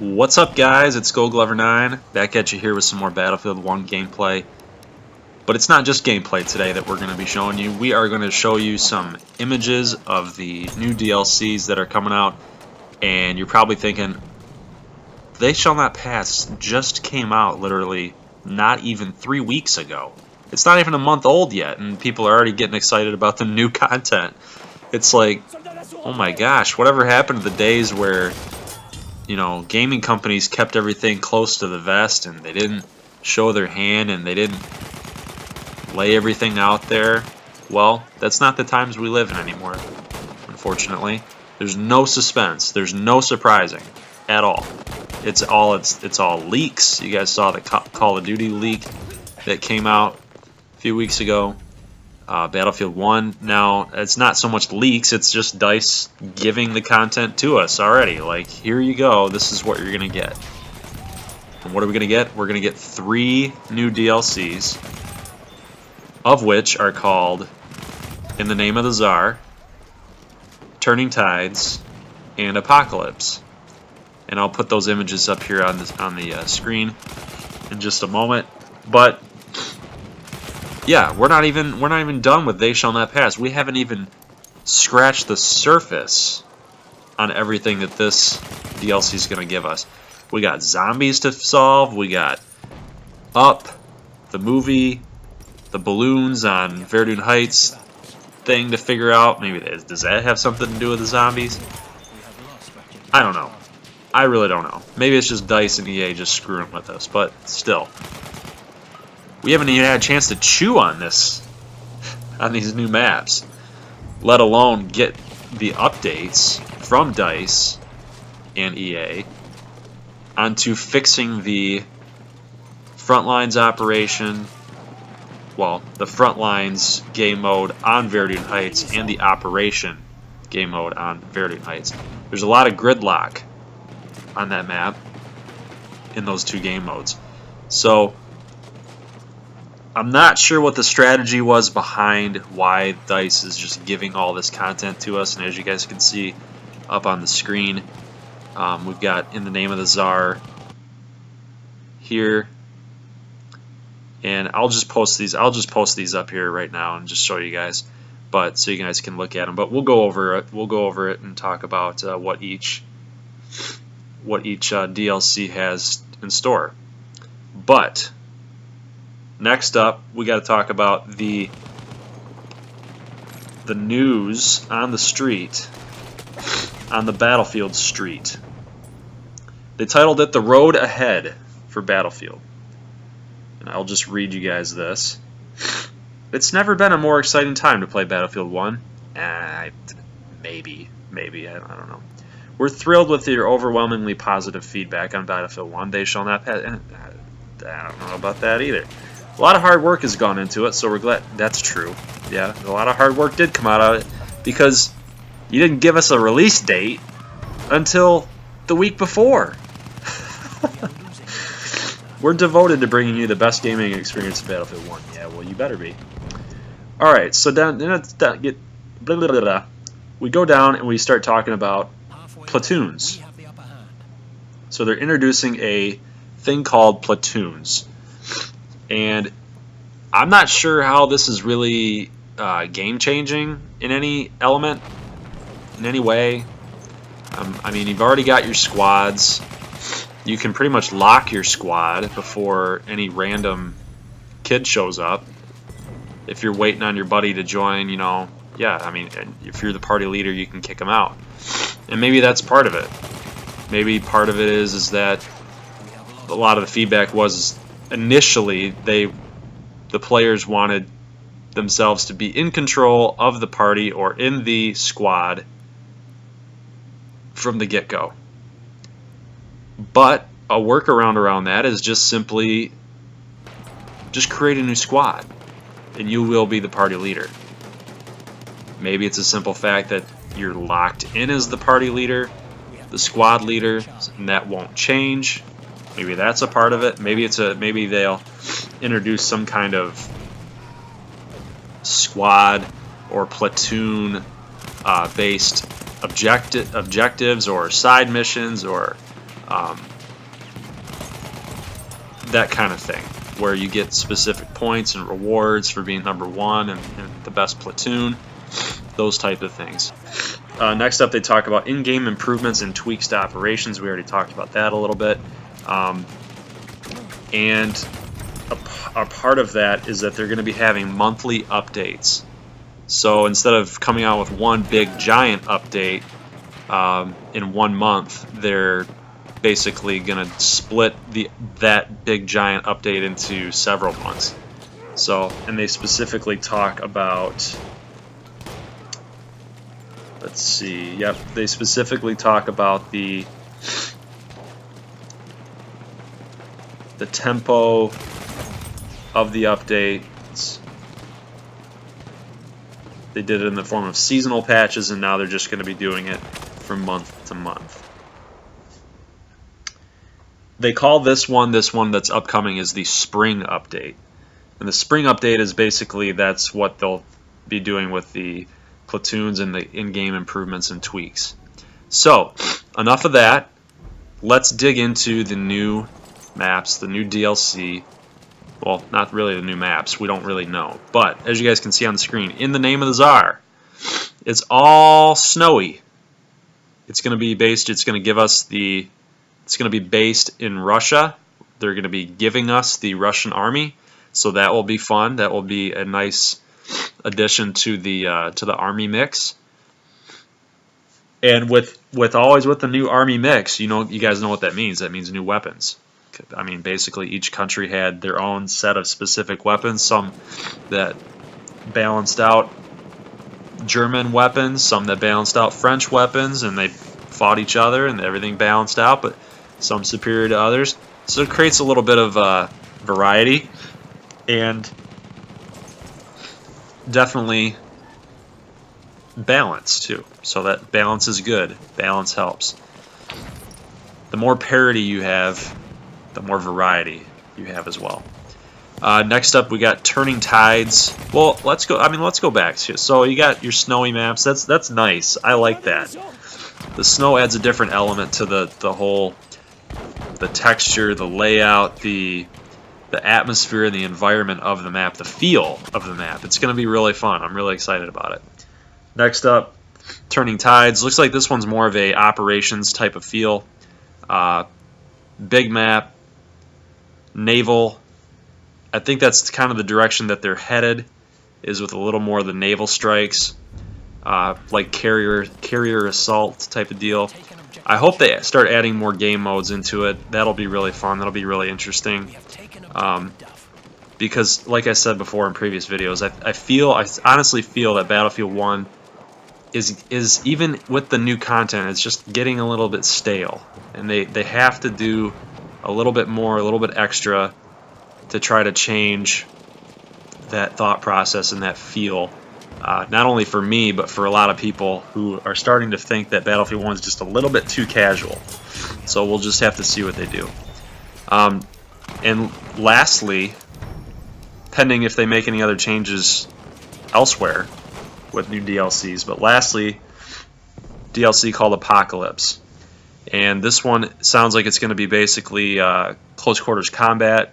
What's up, guys? It's GoldGlover9 back at you here with some more Battlefield 1 gameplay. But it's not just gameplay today that we're going to be showing you. We are going to show you some images of the new DLCs that are coming out. And you're probably thinking, They Shall Not Pass just came out literally not even 3 weeks ago. It's not even a month old yet, and people are already getting excited about the new content. It's like, oh my gosh, whatever happened to the days where, you know, gaming companies kept everything close to the vest and they didn't show their hand and they didn't lay everything out there? Well, that's not the times we live in anymore, unfortunately. There's no suspense. There's no surprising at all. It's all leaks. You guys saw the Call of Duty leak that came out a few weeks ago. Battlefield 1, now it's not so much leaks, it's just DICE giving the content to us already. Like, here you go, this is what you're going to get. And what are we going to get? We're going to get 3 new DLCs, of which are called In the Name of the Tsar, Turning Tides, and Apocalypse. And I'll put those images up here on the screen in just a moment. But yeah, we're not even done with They Shall Not Pass. We haven't even scratched the surface on everything that this DLC is going to give us. We got zombies to solve. We got Up, the movie, the balloons on Verdun Heights thing to figure out. Maybe does that have something to do with the zombies? I don't know. I really don't know. Maybe it's just DICE and EA just screwing with us, but still. We haven't even had a chance to chew on this, on these new maps, let alone get the updates from DICE and EA onto fixing the Frontlines operation, well, the Frontlines game mode on Verdun Heights and the Operation game mode on Verdun Heights. There's a lot of gridlock on that map in those 2 game modes. So I'm not sure what the strategy was behind why DICE is just giving all this content to us, and as you guys can see up on the screen, we've got In the Name of the Tsar here, and I'll just post these up here right now and just show you guys, but so you guys can look at them. But we'll go over it and talk about what each DLC has in store. But next up, we got to talk about the news on the street, on the Battlefield street. They titled it "The Road Ahead" for Battlefield. And I'll just read you guys this. It's never been a more exciting time to play Battlefield 1. Maybe, I don't know. We're thrilled with your overwhelmingly positive feedback on Battlefield 1. They Shall Not Pass. I don't know about that either. A lot of hard work has gone into it, so we're glad. That's true. Yeah, a lot of hard work did come out of it, because you didn't give us a release date until the week before. We're devoted to bringing you the best gaming experience of Battlefield 1. Yeah, well, you better be. Alright, so we go down and we start talking about platoons. So they're introducing a thing called platoons. And I'm not sure how this is really game-changing in any element, in any way. I mean, you've already got your squads. You can pretty much lock your squad before any random kid shows up. If you're waiting on your buddy to join, you know, yeah, I mean, if you're the party leader, you can kick them out. And maybe that's part of it. Maybe part of it is that a lot of the feedback was initially the players wanted themselves to be in control of the party or in the squad from the get-go. But a workaround around that is just simply just create a new squad and you will be the party leader. Maybe it's a simple fact that you're locked in as the party leader, the squad leader, and that won't change. Maybe that's a part of it. Maybe they'll introduce some kind of squad or platoon based objectives or side missions or that kind of thing, where you get specific points and rewards for being #1 and the best platoon, those type of things. Next up, they talk about in-game improvements and tweaks to operations. We already talked about that a little bit. And a part of that is that they're going to be having monthly updates. So instead of coming out with one big giant update in 1 month, they're basically going to split that big giant update into several months. So, and they specifically talk about, let's see, yep, they specifically talk about the tempo of the updates. They did it in the form of seasonal patches, and now they're just going to be doing it from month to month. They call this one that's upcoming is the spring update. And the spring update is basically, that's what they'll be doing with the platoons and the in-game improvements and tweaks. So, enough of that. Let's dig into the new maps, the new DLC. Well, not really the new maps, we don't really know. But, as you guys can see on the screen, in the name of the Tsar, it's all snowy. It's going to be based, it's going to give us the, it's going to be based in Russia. They're going to be giving us the Russian army, so that will be fun. That will be a nice addition to the army mix. And with always with the new army mix, you guys know what that means. That means new weapons. I mean, basically each country had their own set of specific weapons, some that balanced out German weapons, some that balanced out French weapons, and they fought each other and everything balanced out, but some superior to others. So it creates a little bit of variety, and definitely balance too. So that balance is good. Balance helps. The more parity you have, the more variety you have as well. Next up, we got Turning Tides. Well, let's go back. So you got your snowy maps. That's nice. I like that. The snow adds a different element to the whole, the texture, the layout, the atmosphere, and the environment of the map, the feel of the map. It's going to be really fun. I'm really excited about it. Next up, Turning Tides. Looks like this one's more of a operations type of feel. Big map, naval. I think that's kind of the direction that they're headed, is with a little more of the naval strikes, like carrier assault type of deal. I hope they start adding more game modes into it. That'll be really fun. That'll be really interesting. Because, like I said before in previous videos, I honestly feel that Battlefield 1 is even with the new content, it's just getting a little bit stale, and they have to do a little bit more, a little bit extra to try to change that thought process and that feel, not only for me, but for a lot of people who are starting to think that Battlefield 1 is just a little bit too casual. So we'll just have to see what they do. And lastly, pending if they make any other changes elsewhere with new DLCs, but lastly, DLC called Apocalypse. And this one sounds like it's going to be basically close quarters combat.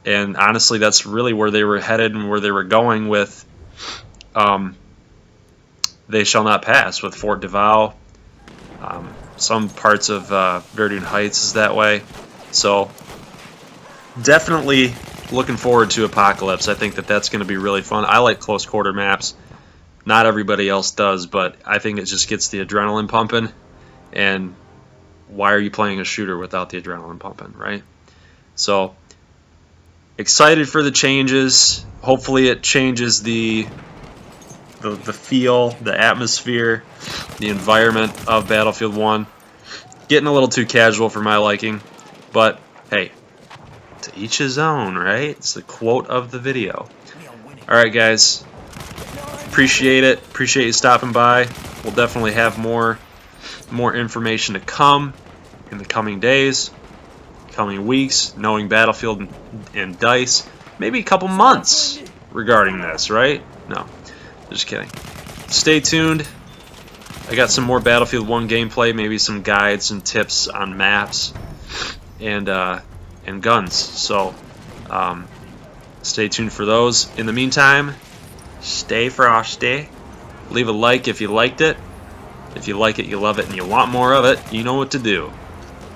And honestly, that's really where they were headed and where they were going with They Shall Not Pass, with Fort Davao. Some parts of Verdun Heights is that way. So definitely looking forward to Apocalypse. I think that's going to be really fun. I like close quarter maps. Not everybody else does, but I think it just gets the adrenaline pumping. And why are you playing a shooter without the adrenaline pumping, right? So excited for the changes. Hopefully it changes the feel, the atmosphere, the environment of Battlefield 1. Getting a little too casual for my liking, but hey, to each his own, right? It's the quote of the video. Alright guys, appreciate it. Appreciate you stopping by. We'll definitely have more information to come in the coming days, coming weeks, knowing Battlefield and DICE, maybe a couple months regarding this, right? No, just kidding. Stay tuned. I got some more Battlefield 1 gameplay, maybe some guides and tips on maps, and and guns. So stay tuned for those. In the meantime, stay frosty. Leave a like if you liked it. If you like it, you love it, and you want more of it, you know what to do.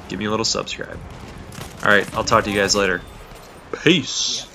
Give me a little subscribe. Alright, I'll talk to you guys later. Peace.